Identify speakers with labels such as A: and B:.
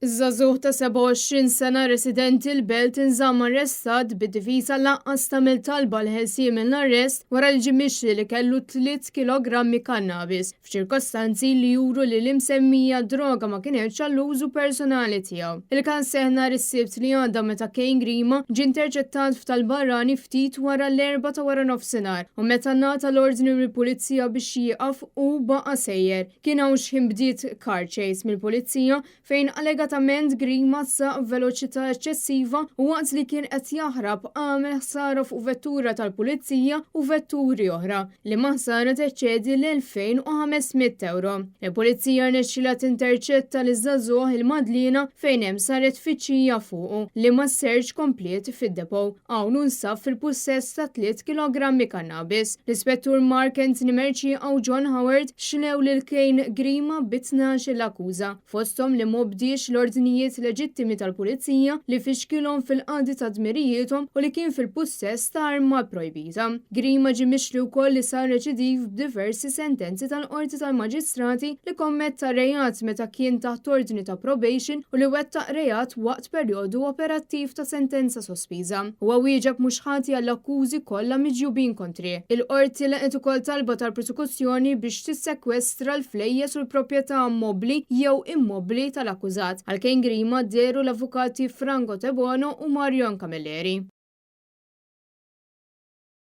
A: Iż-żagħżugħ ta' 27 sena residenti l-Belt inżamm arrestat bid-difiża lanqas tagħmel talba l-ħelsien mill-arrest wara l-ġimixri li kellu 3 kilogrammi kannabis f'ċirkostanzi li juru li l-imsemmija droga ma kienx għall-użu personali tiegħu. Il-każ seħħ nhar is-Sibt li għadda meta Kane Grima ġie interċettat f'Tal-Barrani ftit wara l-4 ta' wara nofsinhar u meta ngħata l-ordni mill-pulizija biex jieqaf u baqa' sejjer. Kien hawn xi bdiet car chase mill-pulizija fejn allegatament Grima saq veloċità eċċessiva u waqt li kien qed jaħrab għamel ħsara fuq vettura tal-pulizija u vetturi oħra li ma ħsara teċċedi l-2500 euro. Il-pulizija rnexxilha tinterċetta liż-żagħżugħ il-Madlina fejn hemm saret tfittxija fuqu li ma sserx komplet fid-depo. Hawn nsab fil-pussess ta' 3 kilogrammi kannabis. L-Ispettur Mark Anthony Merċi u John Howard xlew lil Kane Grima b'12 l-akkuża fosthom li mobdiex l-ordnijiet leġittimi tal-pulizija li fixkilhom fil-qadi ta' dmirijietom u li kien fil-pussess ta' arma projbita. Grima ġie mixli wkoll li sar reċidiv b'diversi sentenzi tal-Qorti tal-Maġistrati li kommetta rejat meta kien taħt ordni ta' probation u li wettaq rejat waqt perjodu operattiv ta' sentenza sospiża. Huwa wieġeb mhux ħati għall-akkużi kollha miġjubin kontri. Il-qorti laqet ukoll talba tal-prosekuzzjoni biex tissekwestra l-flejjes u l-proprjetà mobbli jew immobbli tal-akkużat. Għal Kane Grima dderu l-avukati Franco Tebono u Marion Camilleri.